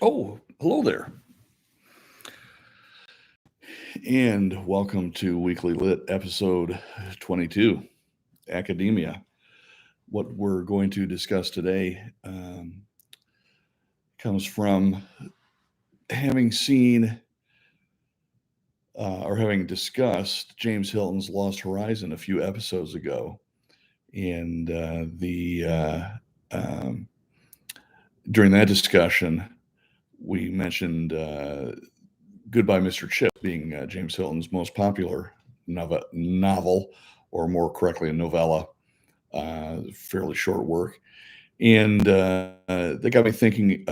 Oh, hello there, and welcome to Weekly Lit episode 22, Academia. What we're going to discuss today comes from having seen or having discussed James Hilton's Lost Horizon a few episodes ago. And during that discussion, we mentioned Goodbye, Mr. Chip being James Hilton's most popular novel, or more correctly, a novella, fairly short work. And that got me thinking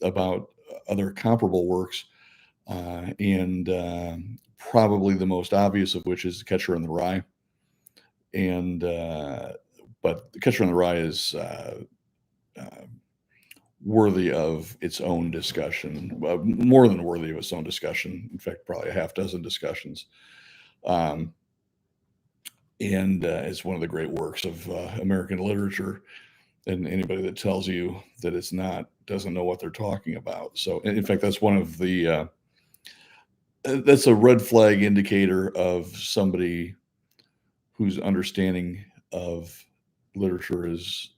about other comparable works, and probably the most obvious of which is Catcher in the Rye. And but The Catcher in the Rye is worthy of its own discussion, more than worthy of its own discussion. In fact, probably a half dozen discussions. Um, and It's one of the great works of American literature. And anybody that tells you that it's not doesn't know what they're talking about. So, in fact, that's one of the that's a red flag indicator of somebody whose understanding of literature is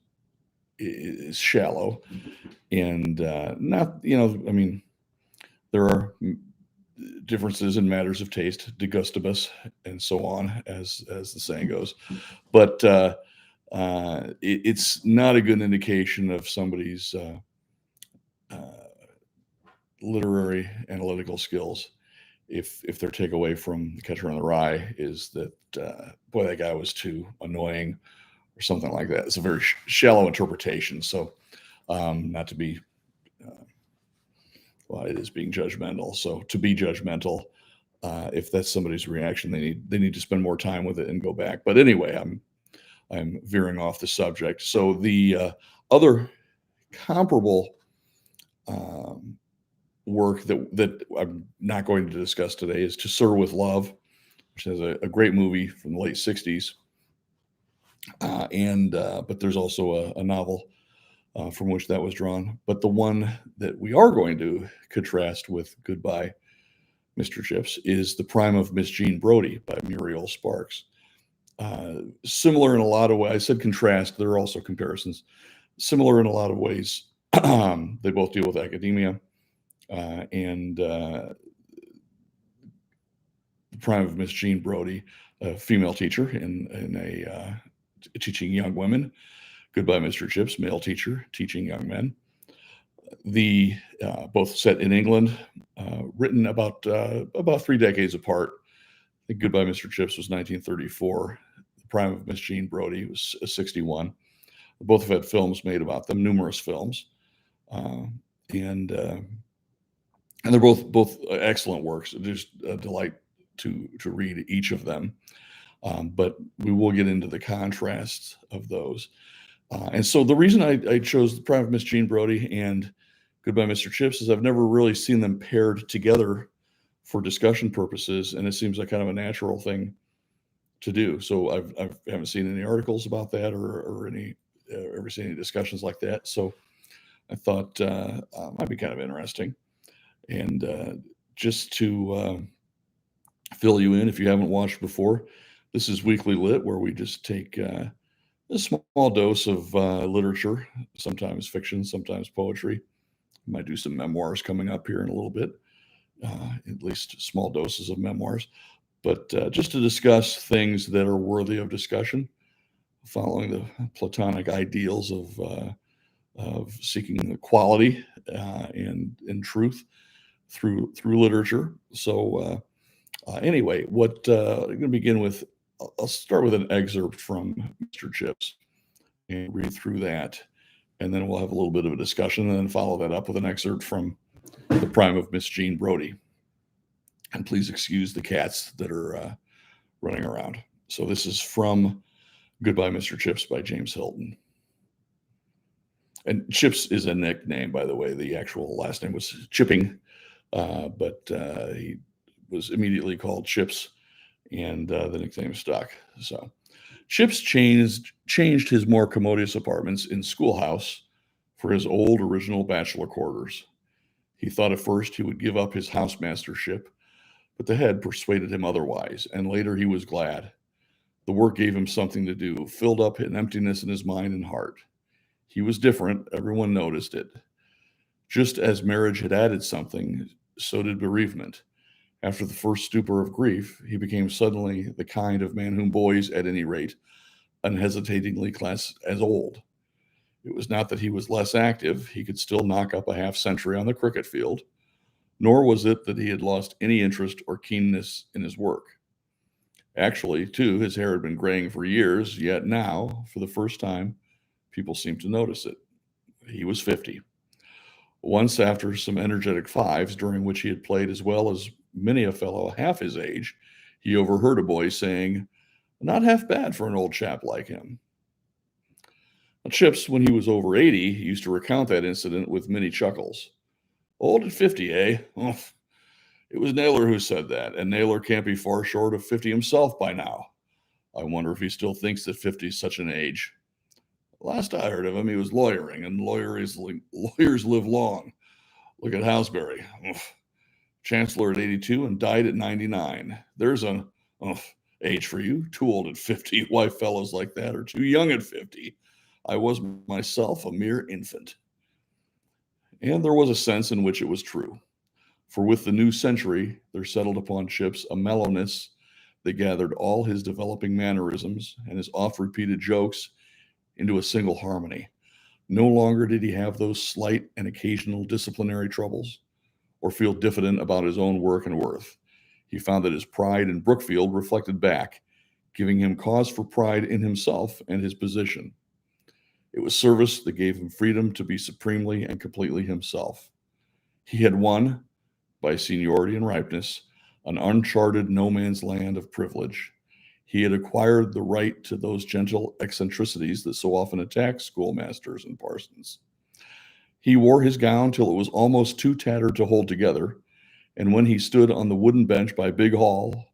shallow and not. I mean, there are differences in matters of taste, de gustibus, and so on, as the saying goes. But it's not a good indication of somebody's literary analytical skills if their takeaway from The Catcher in the Rye is that boy, that guy was too annoying or something like that. It's a very shallow interpretation. So not to be well, it is being judgmental. So to be judgmental, if that's somebody's reaction, they need to spend more time with it and go back. But anyway, I'm veering off the subject. So the other comparable work that I'm not going to discuss today is To Sir with Love, which is a great movie from the late '60s. But there's also a novel from which that was drawn. But the one that we are going to contrast with Goodbye, Mr. Chips is The Prime of Miss Jean Brodie by Muriel Sparks. Similar in a lot of ways. I said contrast, there are also comparisons. Similar in a lot of ways. They both deal with academia. The Prime of Miss Jean Brodie, a female teacher in teaching young women. Goodbye, Mr. Chips, male teacher teaching young men. The both set in England, written about 3 decades apart. I think Goodbye, Mr. Chips was 1934. The Prime of Miss Jean Brodie was 61. Both have had films made about them, numerous films, and they're both excellent works. Just a delight to read each of them. But we will get into the contrasts of those. And so the reason I chose The Prime of Miss Jean Brodie and Goodbye, Mr. Chips is I've never really seen them paired together for discussion purposes, and it seems like kind of a natural thing to do. So I haven't seen any articles about that or any ever seen any discussions like that. So I thought might be kind of interesting. And just to fill you in, if you haven't watched before, this is Weekly Lit, where we just take a small dose of literature, sometimes fiction, sometimes poetry. Might do some memoirs coming up here in a little bit, at least small doses of memoirs. But just to discuss things that are worthy of discussion, following the Platonic ideals of seeking quality and truth through literature. So anyway, what I'm going to begin with, I'll start with an excerpt from Mr. Chips and read through that, and then we'll have a little bit of a discussion, and then follow that up with an excerpt from The Prime of Miss Jean Brodie. And please excuse the cats that are running around. So this is from Goodbye, Mr. Chips by James Hilton. And Chips is a nickname, by the way. The actual last name was Chipping, but he was immediately called Chips, and the nickname stuck. So Chips changed his more commodious apartments in Schoolhouse for his old original bachelor quarters. He thought at first he would give up his housemastership, but the head persuaded him otherwise, and later he was glad. The work gave him something to do, filled up an emptiness in his mind and heart. He was different, everyone noticed it. Just as marriage had added something, so did bereavement. After the first stupor of grief, he became suddenly the kind of man whom boys, at any rate, unhesitatingly class as old. It was not that he was less active, he could still knock up a half century on the cricket field, nor was it that he had lost any interest or keenness in his work. Actually, too, his hair had been graying for years, yet now, for the first time, people seemed to notice it. He was 50. Once, after some energetic fives, during which he had played as well as many a fellow half his age, he overheard a boy saying, "Not half bad for an old chap like him." Now, Chips, when he was over 80, used to recount that incident with many chuckles. "Old at 50, eh? Oh, it was Naylor who said that, and Naylor can't be far short of 50 himself by now. I wonder if he still thinks that 50 is such an age. Last I heard of him, he was lawyering, and lawyers live long. Look at Hausberry. Chancellor at 82 and died at 99. There's an age for you. Too old at 50. Why, fellows like that are too young at 50. I was myself a mere infant." And there was a sense in which it was true. For with the new century, there settled upon Chips a mellowness that gathered all his developing mannerisms and his oft-repeated jokes into a single harmony. No longer did he have those slight and occasional disciplinary troubles, or feel diffident about his own work and worth. He found that his pride in Brookfield reflected back, giving him cause for pride in himself and his position. It was service that gave him freedom to be supremely and completely himself. He had won, by seniority and ripeness, an uncharted no man's land of privilege. He had acquired the right to those gentle eccentricities that so often attack schoolmasters and parsons. He wore his gown till it was almost too tattered to hold together, and when he stood on the wooden bench by Big Hall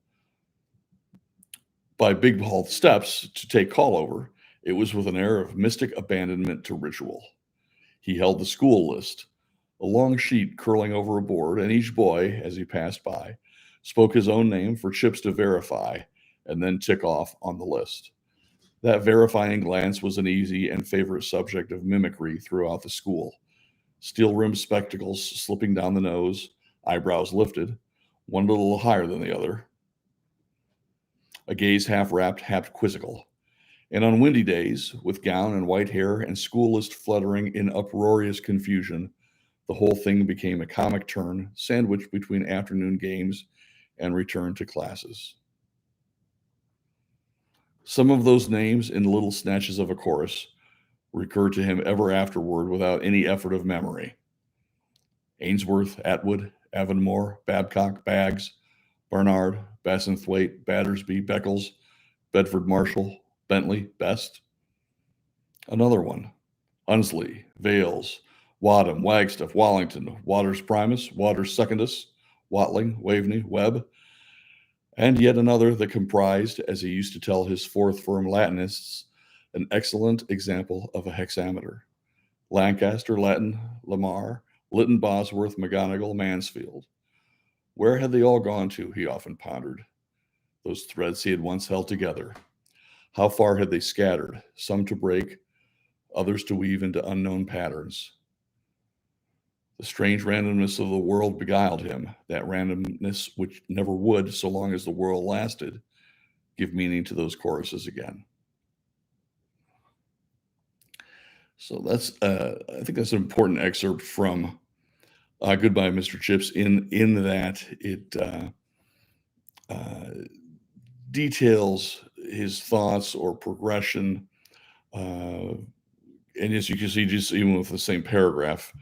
steps to take call over, it was with an air of mystic abandonment to ritual. He held the school list, a long sheet curling over a board, and each boy, as he passed by, spoke his own name for Chips to verify and then tick off on the list. That verifying glance was an easy and favorite subject of mimicry throughout the school. Steel-rimmed spectacles slipping down the nose, eyebrows lifted, one a little higher than the other. A gaze half-wrapped, half-quizzical. And on windy days, with gown and white hair and school list fluttering in uproarious confusion, the whole thing became a comic turn, sandwiched between afternoon games and return to classes. Some of those names, in little snatches of a chorus, recurred to him ever afterward without any effort of memory. Ainsworth, Atwood, Avonmore, Babcock, Baggs, Barnard, Bassenthwaite, Battersby, Beckles, Bedford Marshall, Bentley, Best. Another one, Hunsley, Vales, Wadham, Wagstaff, Wallington, Waters Primus, Waters Secondus, Watling, Waveney, Webb, and yet another that comprised, as he used to tell his fourth firm Latinists, an excellent example of a hexameter. Lancaster, Latin, Lamar, Lytton, Bosworth, McGonigal, Mansfield. Where had they all gone to, he often pondered, those threads he had once held together? How far had they scattered, some to break, others to weave into unknown patterns? The strange randomness of the world beguiled him, that randomness which never would, so long as the world lasted, give meaning to those choruses again. So that's, I think that's an important excerpt from Goodbye, Mr. Chips, in that it details his thoughts or progression. And as you can see, just even with the same paragraph,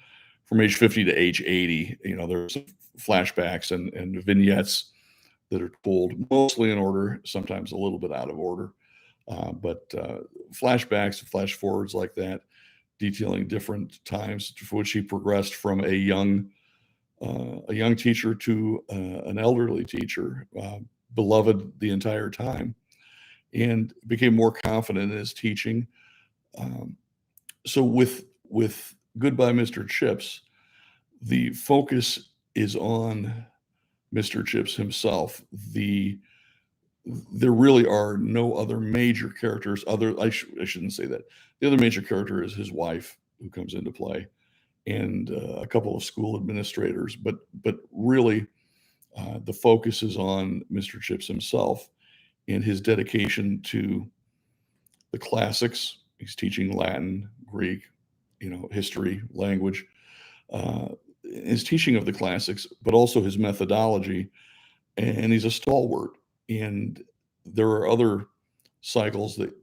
from age 50 to age 80, there's flashbacks and vignettes that are told mostly in order, sometimes a little bit out of order. But flashbacks, flash forwards like that, detailing different times for which he progressed from a young teacher to an elderly teacher, beloved the entire time, and became more confident in his teaching. So with Goodbye, Mr. Chips, the focus is on Mr. Chips himself. There really are no other major characters. I shouldn't say that. The other major character is his wife, who comes into play, and a couple of school administrators. But really, the focus is on Mr. Chips himself and his dedication to the classics. He's teaching Latin, Greek, history, language. His teaching of the classics, but also his methodology, and he's a stalwart. And there are other cycles that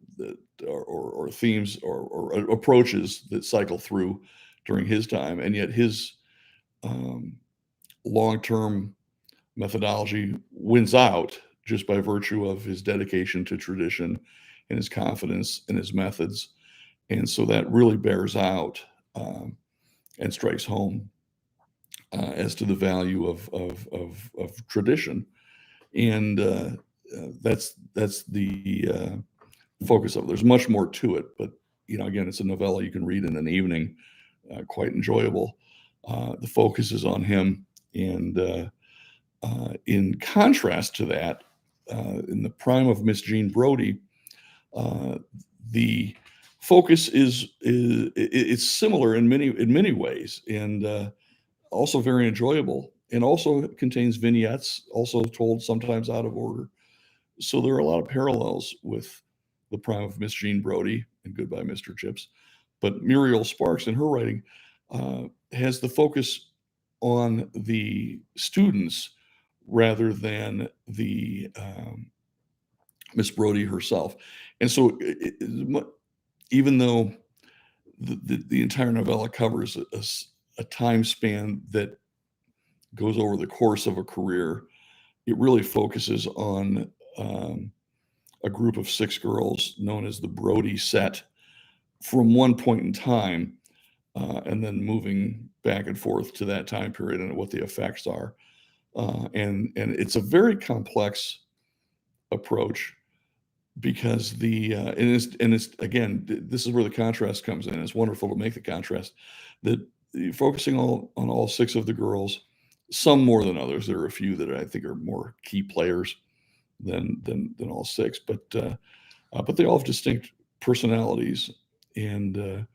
or themes or approaches that cycle through during his time, and yet his long-term methodology wins out just by virtue of his dedication to tradition and his confidence in his methods. And so that really bears out and strikes home as to the value of tradition. And that's the focus of it. There's much more to it, but again, it's a novella you can read in an evening, quite enjoyable. The focus is on him, and in contrast to that, in the prime of Miss Jean Brodie, the focus it's similar in many ways, and also very enjoyable, and also contains vignettes, also told sometimes out of order. So there are a lot of parallels with the prime of Miss Jean Brodie and Goodbye, Mr. Chips. But Muriel Sparks, in her writing, has the focus on the students rather than the Miss Brodie herself. And so even though the entire novella covers a time span that goes over the course of a career, it really focuses on a group of 6 girls known as the Brody Set from one point in time, and then moving back and forth to that time period and what the effects are. And it's a very complex approach, because it's again, this is where the contrast comes in. It's wonderful to make the contrast that focusing on all 6 of the girls, some more than others. There are a few that I think are more key players than all 6, but they all have distinct personalities, and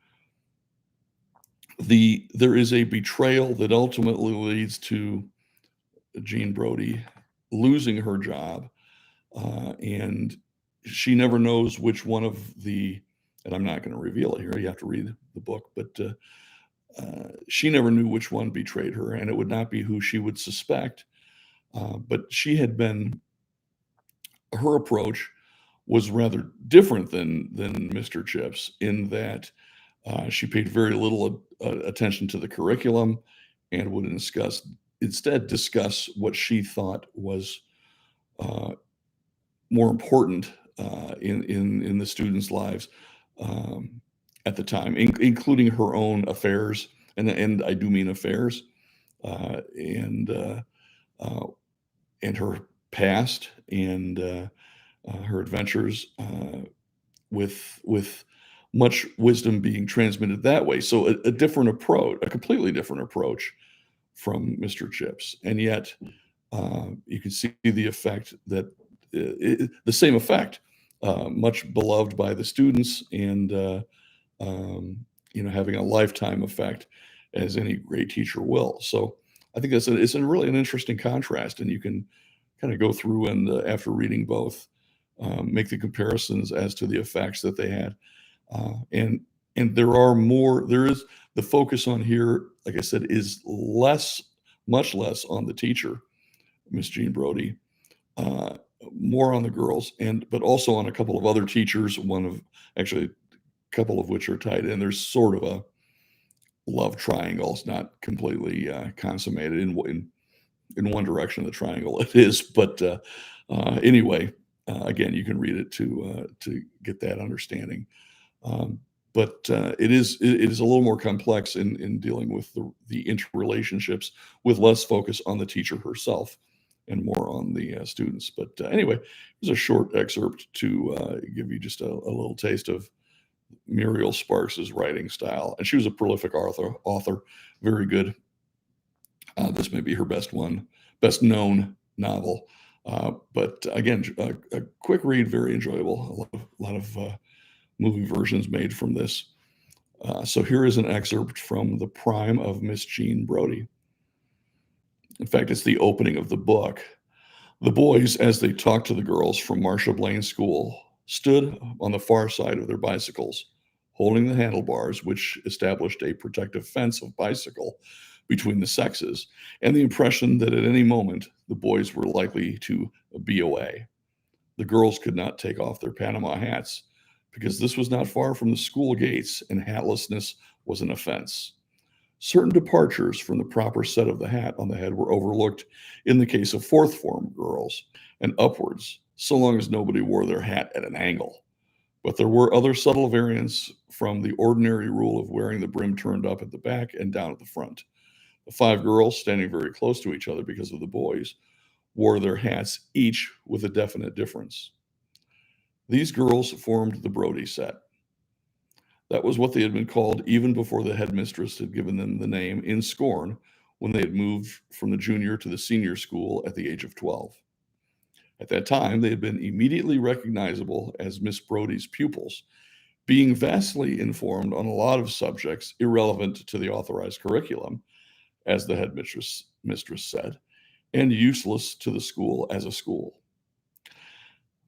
there is a betrayal that ultimately leads to Jean Brodie losing her job, and she never knows which one of and I'm not going to reveal it here, you have to read the book, but she never knew which one betrayed her, and it would not be who she would suspect. But her approach was rather different than Mr. Chips, in that she paid very little attention to the curriculum and would instead discuss what she thought was more important in the students' lives at the time, including her own affairs, and I do mean affairs, and her past, and her adventures, with much wisdom being transmitted that way. So a different approach, a completely different approach from Mr. Chips, and yet you can see the effect that the same effect, much beloved by the students, and having a lifetime effect, as any great teacher will. So I think it's really an interesting contrast, and you can kind of go through and after reading both, make the comparisons as to the effects that they had, and there is the focus on here, like I said, is much less on the teacher, Miss Jean Brodie, more on the girls, but also on a couple of other teachers, actually a couple of which are tied in. There's sort of a love triangle. It's not completely consummated in one direction of the triangle. It is, but anyway, again, you can read it to get that understanding. But it is a little more complex in dealing with the interrelationships, with less focus on the teacher herself and more on the students. But anyway, here's a short excerpt to give you just a little taste of Muriel Sparks's writing style. And she was a prolific author, very good This may be her best known novel. But again, a quick read, very enjoyable. A lot of movie versions made from this. So here is an excerpt from The Prime of Miss Jean Brodie. In fact, it's the opening of the book. The boys, as they talked to the girls from Marcia Blaine's school, stood on the far side of their bicycles, holding the handlebars, which established a protective fence of bicycle between the sexes, and the impression that at any moment the boys were likely to be away. The girls could not take off their Panama hats because this was not far from the school gates and hatlessness was an offense. Certain departures from the proper set of the hat on the head were overlooked in the case of fourth form girls and upwards, so long as nobody wore their hat at an angle. But there were other subtle variants from the ordinary rule of wearing the brim turned up at the back and down at the front. The 5 girls, standing very close to each other because of the boys, wore their hats each with a definite difference. These girls formed the Brody Set. That was what they had been called even before the headmistress had given them the name in scorn when they had moved from the junior to the senior school at the age of 12. At that time, they had been immediately recognizable as Miss Brodie's pupils, being vastly informed on a lot of subjects irrelevant to the authorized curriculum, as the headmistress said, and useless to the school as a school.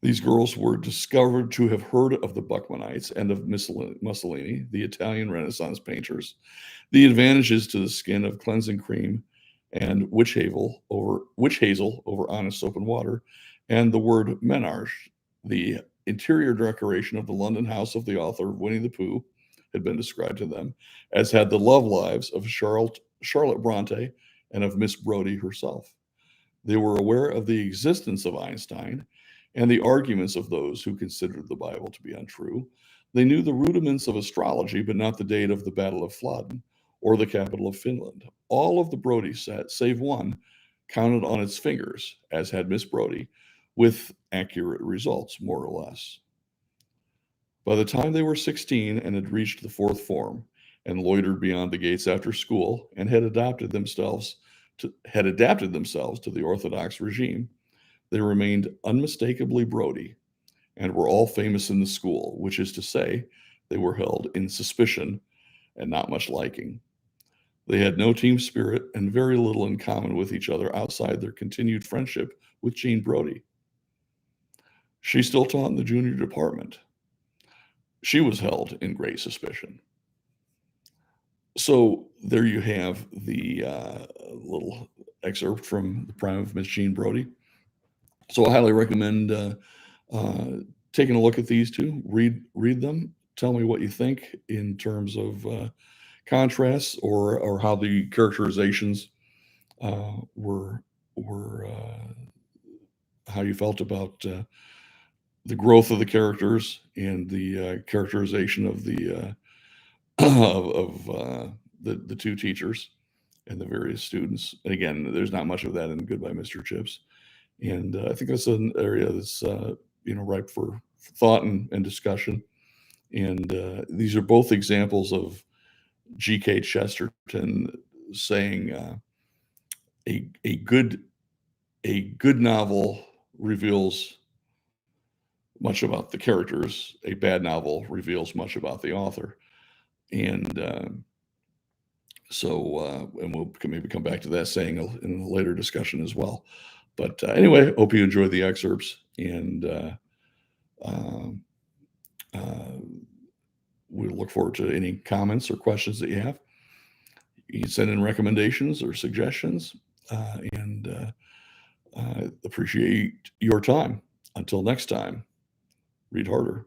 These girls were discovered to have heard of the Buckmanites and of Mussolini, the Italian Renaissance painters, the advantages to the skin of cleansing cream and witch hazel over honest soap and water, and the word menage, the interior decoration of the London house of the author of Winnie the Pooh, had been described to them, as had the love lives of Charlotte Bronte and of Miss Brodie herself. They were aware of the existence of Einstein and the arguments of those who considered the Bible to be untrue. They knew the rudiments of astrology, but not the date of the Battle of Flodden or the capital of Finland. All of the Brody set, save one, counted on its fingers, as had Miss Brodie, with accurate results, more or less. By the time they were 16 and had reached the 4th form and loitered beyond the gates after school and had adapted themselves to the Orthodox regime, they remained unmistakably Brodie and were all famous in the school, which is to say, they were held in suspicion and not much liking. They had no team spirit and very little in common with each other outside their continued friendship with Jean Brodie. She still taught in the junior department. She was held in great suspicion. So there you have the little excerpt from The Prime of Miss Jean Brodie. So I highly recommend taking a look at these two. Read them. Tell me what you think in terms of contrasts or how the characterizations were how you felt about the growth of the characters and the characterization of the the 2 teachers and the various students. And again, there's not much of that in Goodbye, Mr. Chips. And I think that's an area that's ripe for thought and discussion. And these are both examples of G.K. Chesterton saying a good novel reveals much about the characters. A bad novel reveals much about the author. And and we'll maybe come back to that saying in a later discussion as well. But anyway, hope you enjoyed the excerpts, and we look forward to any comments or questions that you have. You can send in recommendations or suggestions, and I appreciate your time. Until next time, read harder.